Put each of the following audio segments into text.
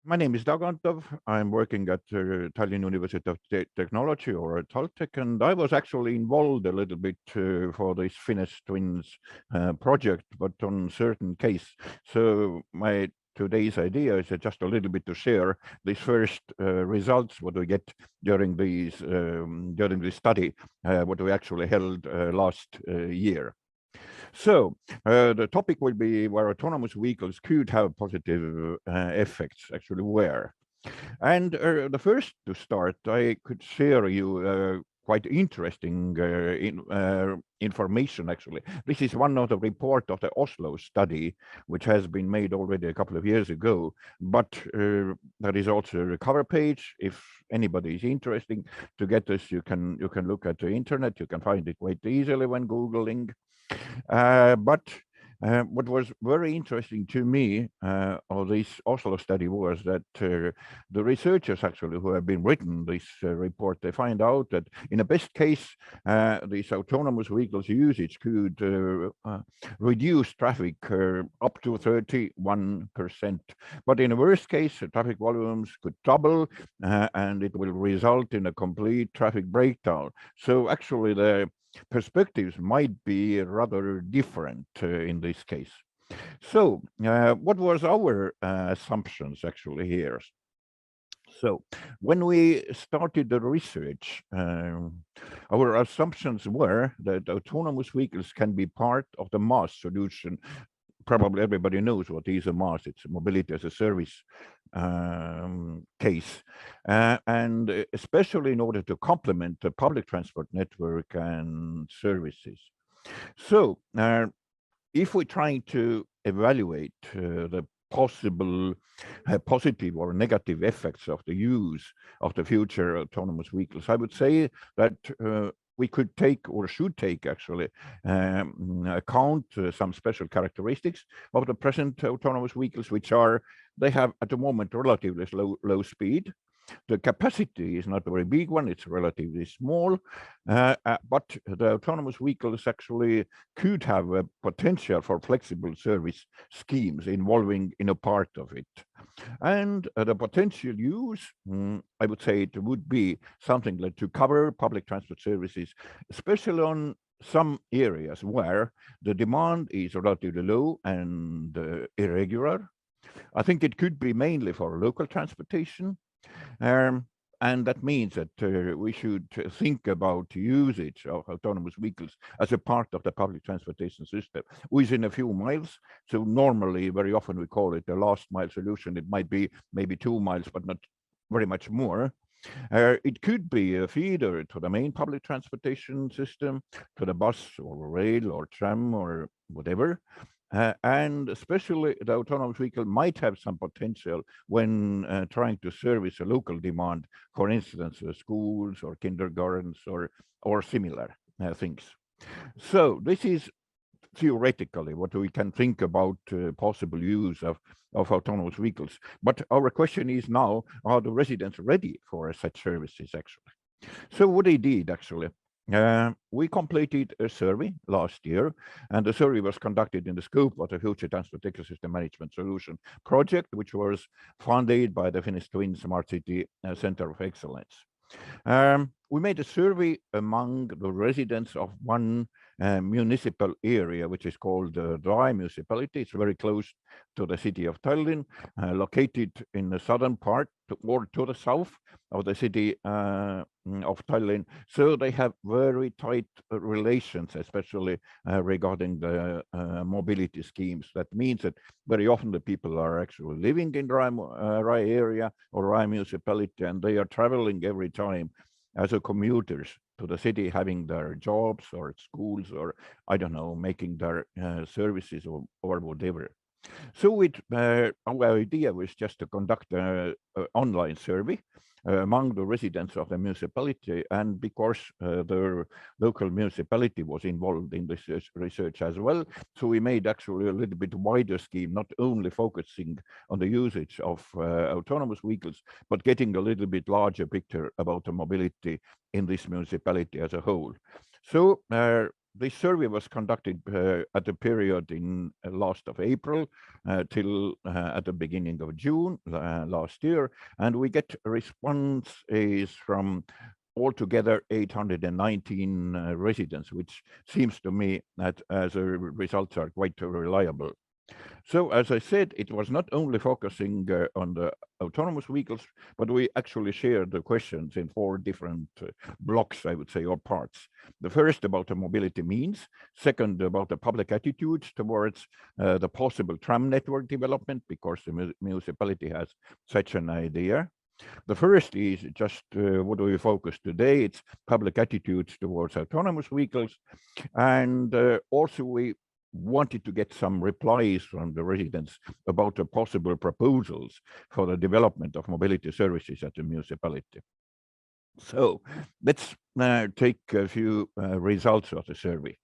My name is Dago Antov. I'm working at Tallinn University of Technology, or TalTech, and I was actually involved a little bit for this Finnish Twins project, but on certain case. So my today's idea is just a little bit to share these first results, what we get during this study, what we actually held last year. So the topic will be where autonomous vehicles could have positive effects, actually where. And the first to start, I could share you quite interesting information, actually. This is one of the report of the Oslo study, which has been made already a couple of years ago, but there is also a cover page. If anybody is interested to get this, you can look at the internet. You can find it quite easily when Googling. But what was very interesting to me of this Oslo study was that the researchers actually who have been written this report, they find out that in a best case, these autonomous vehicles usage could reduce traffic up to 31%. But in a worst case, traffic volumes could double and it will result in a complete traffic breakdown. So actually the perspectives might be rather different in this case. So what was our assumptions actually here? So when we started the research, our assumptions were that autonomous vehicles can be part of the MaaS solution. Probably everybody knows what is a MaaS. It's a mobility as a service case, and especially in order to complement the public transport network and services. So if we're trying to evaluate the possible positive or negative effects of the use of the future autonomous vehicles, I would say that we could take or should take actually account some special characteristics of the present autonomous vehicles, which are they have at the moment relatively low speed. The capacity is not a very big one, it's relatively small, but the autonomous vehicles actually could have a potential for flexible service schemes involving in a part of it. And the potential use, I would say it would be something like to cover public transport services, especially on some areas where the demand is relatively low and irregular. I think it could be mainly for local transportation. And that means that we should think about usage of autonomous vehicles as a part of the public transportation system within a few miles. So normally, very often we call it a last mile solution. It might be maybe 2 miles, but not very much more. It could be a feeder to the main public transportation system, to the bus or rail or tram or whatever. And especially the autonomous vehicle might have some potential when trying to service a local demand, for instance, schools or kindergartens or similar things. So this is theoretically what we can think about possible use of autonomous vehicles. But our question is now, are the residents ready for such services actually? So what they did actually, we completed a survey last year, and the survey was conducted in the scope of the Future Transport Ecosystem Management Solution project, which was funded by the Finnish Twin Smart City Center of Excellence. We made a survey among the residents of one municipal area, which is called Rai municipality. It's very close to the city of Tallinn, located in the southern part or to the south of the city of Tallinn. So they have very tight relations, especially regarding the mobility schemes. That means that very often the people are actually living in Rai area or Rai municipality, and they are traveling every time as a commuters to the city, having their jobs or schools or I don't know, making their services or whatever. So our idea was just to conduct an online survey among the residents of the municipality, and because the local municipality was involved in this research as well, so we made actually a little bit wider scheme, not only focusing on the usage of autonomous vehicles, but getting a little bit larger picture about the mobility in this municipality as a whole. So this survey was conducted at the period in last of April till at the beginning of June last year, and we get responses from altogether 819 residents, which seems to me that as a results are quite reliable. So, as I said, it was not only focusing on the autonomous vehicles, but we actually shared the questions in 4 different blocks, I would say, or parts. The first about the mobility means, second about the public attitudes towards the possible tram network development, because the municipality has such an idea. The first is just what do we focus today? It's public attitudes towards autonomous vehicles. And also we wanted to get some replies from the residents about the possible proposals for the development of mobility services at the municipality. So let's take a few results of the survey.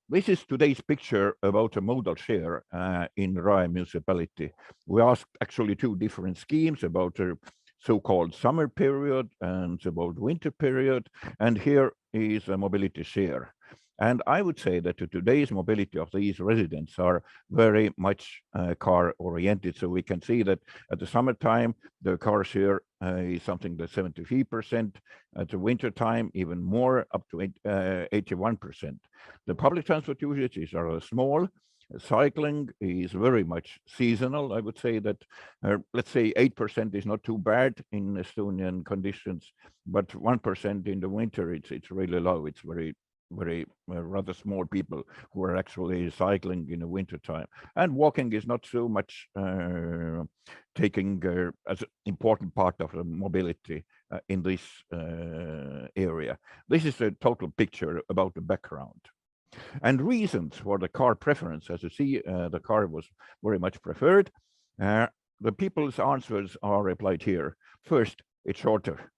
This is today's picture about a modal share in Rae municipality. We asked actually 2 different schemes about the so-called summer period and about winter period, and here is a mobility share. And I would say that today's mobility of these residents are very much car oriented. So we can see that at the summertime, the car share is something like 73%. At the winter time, even more, up to 81%. The public transport usages are small. Cycling is very much seasonal. I would say that, let's say 8% is not too bad in Estonian conditions, but 1% in the winter, it's really low. It's very rather small people who are actually cycling in the winter time, and walking is not so much taking as an important part of the mobility in this area. This is a total picture about the background. And reasons for the car preference. As you see, the car was very much preferred. The people's answers are applied here. First, it's shorter.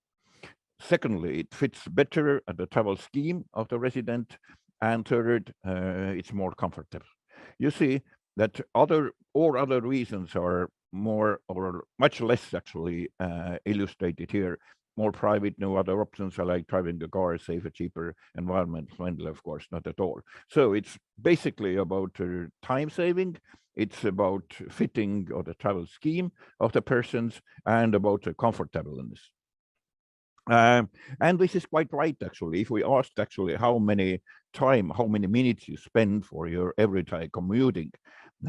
Secondly, it fits better at the travel scheme of the resident. And third, it's more comfortable. You see that other reasons are more or much less actually illustrated here. More private, no other options. I like driving the car, safer, cheaper, environment friendly, of course, not at all. So it's basically about time saving. It's about fitting of the travel scheme of the persons and about the comfortableness. And this is quite right, actually. If we asked actually how many minutes you spend for your everyday commuting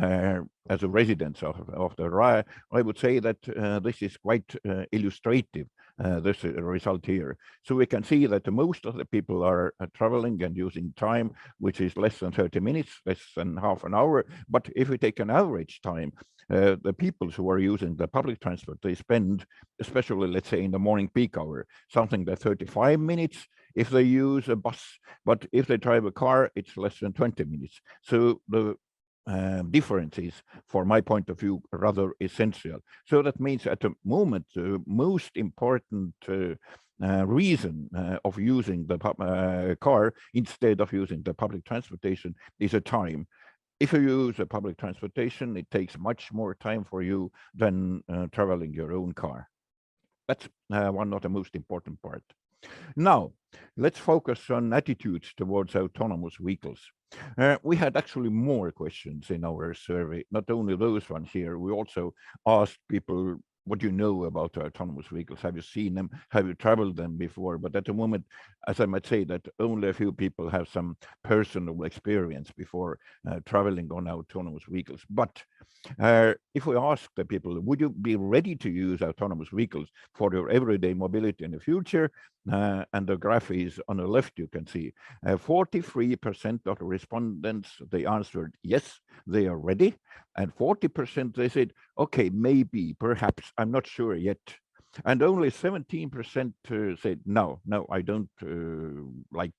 as a resident of the Rae, I would say that this is quite illustrative, this result here. So we can see that most of the people are traveling and using time, which is less than 30 minutes, less than half an hour. But if we take an average time, the people who are using the public transport, they spend, especially, let's say, in the morning peak hour, something like 35 minutes if they use a bus. But if they drive a car, it's less than 20 minutes. So the difference is, for my point of view, rather essential. So that means at the moment, the most important reason of using the car instead of using the public transportation is a time. If you use a public transportation, it takes much more time for you than traveling your own car. That's one of the most important part. Now, let's focus on attitudes towards autonomous vehicles. We had actually more questions in our survey, not only those ones here. We also asked people, what do you know about autonomous vehicles? Have you seen them? Have you traveled them before? But at the moment, as I might say, that only a few people have some personal experience before traveling on autonomous vehicles. But if we ask the people, would you be ready to use autonomous vehicles for your everyday mobility in the future? And the graph is on the left, you can see 43% of the respondents, they answered yes, they are ready. And 40% they said, okay, maybe, perhaps, I'm not sure yet. And only 17% said, no, I don't like,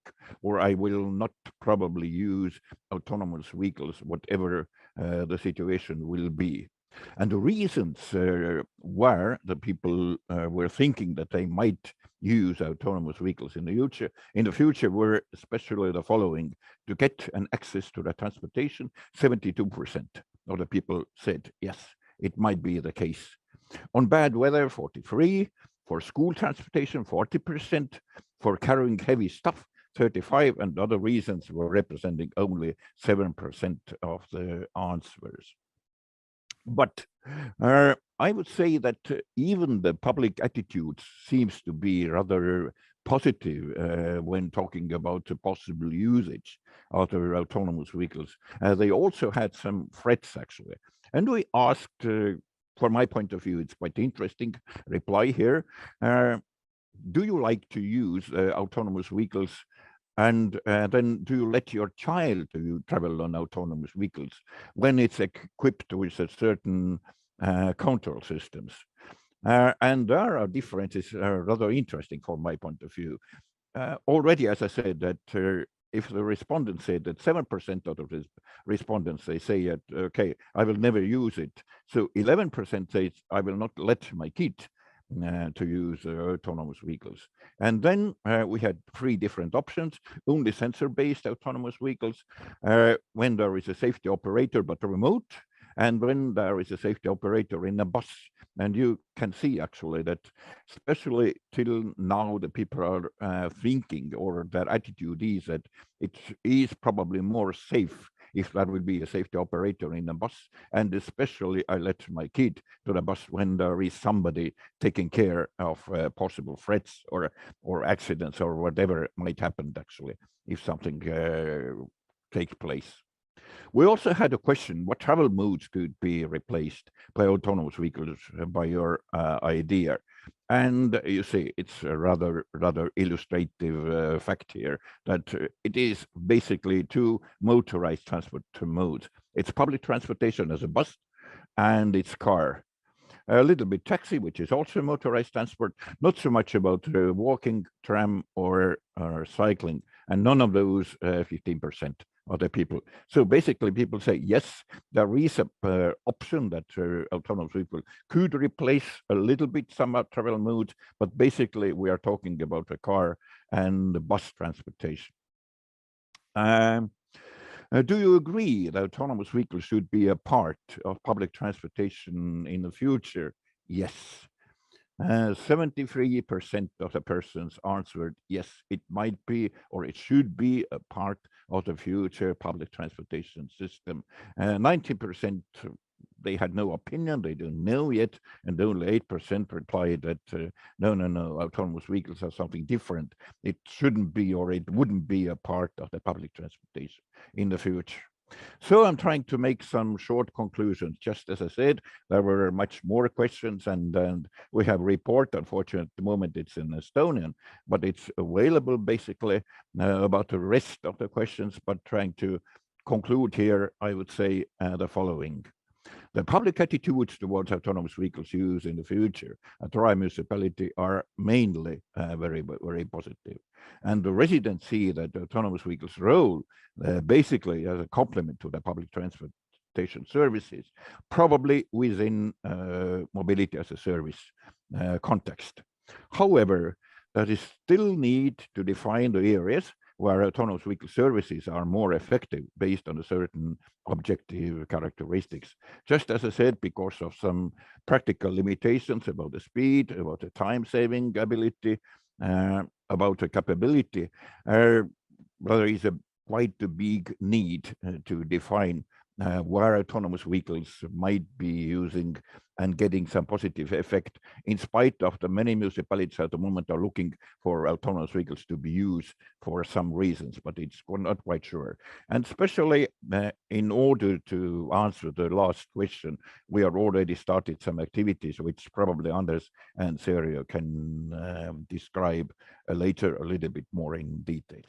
or I will not probably use autonomous vehicles, whatever the situation will be. And the reasons were the people were thinking that they might use autonomous vehicles in the future were especially the following: to get an access to the transportation. 72% of the people said yes, it might be the case. On bad weather, 43%. For school transportation, 40%. For carrying heavy stuff, 35, and other reasons were representing only 7% of the answers. But I would say that even the public attitude seems to be rather positive when talking about the possible usage of the autonomous vehicles. They also had some threats, actually. And we asked, from my point of view, it's quite interesting reply here. Do you like to use autonomous vehicles? And then do you let your child to travel on autonomous vehicles when it's equipped with a certain control systems? And there are differences rather interesting from my point of view. Already, as I said, that if the respondents said that 7% of the respondents, they say that, okay, I will never use it. So 11% says, I will not let my kid to use autonomous vehicles. And then we had three different options: only sensor-based autonomous vehicles, when there is a safety operator but remote, and when there is a safety operator in a bus. And you can see actually that, especially till now, the people are thinking, or their attitude is that it is probably more safe if there will be a safety operator in a bus. And especially I let my kid to the bus when there is somebody taking care of possible threats or accidents or whatever might happen, actually, if something takes place. We also had a question: what travel modes could be replaced by autonomous vehicles by your idea? And you see, it's a rather illustrative fact here that it is basically two motorized transport modes. It's public transportation as a bus, and it's car. A little bit taxi, which is also motorized transport, not so much about walking, tram, or cycling, and none of those 15% of the people. So basically, people say, yes, there is a option that autonomous vehicle could replace a little bit some travel modes, but basically we are talking about a car and bus transportation. Do you agree that autonomous vehicles should be a part of public transportation in the future? Yes. 73% of the persons answered yes, it might be or it should be a part of the future public transportation system. 90% they had no opinion, they don't know yet, and only 8% replied that no, autonomous vehicles are something different. It shouldn't be or it wouldn't be a part of the public transportation in the future. So I'm trying to make some short conclusions. Just as I said, there were much more questions, and we have a report. Unfortunately, at the moment it's in Estonian, but it's available basically about the rest of the questions. But trying to conclude here, I would say the following. The public attitudes towards autonomous vehicles use in the future at Rye municipality are mainly very positive. And the residents see that the autonomous vehicles' role basically as a complement to the public transportation services, probably within mobility as a service context. However, there is still need to define the areas where autonomous vehicle services are more effective based on a certain objective characteristics. Just as I said, because of some practical limitations about the speed, about the time-saving ability, about the capability, there is quite a big need to define where autonomous vehicles might be using and getting some positive effect, in spite of the many municipalities at the moment are looking for autonomous vehicles to be used for some reasons, but it's not quite sure. And especially in order to answer the last question, we have already started some activities, which probably Anders and Sergio can describe later a little bit more in details.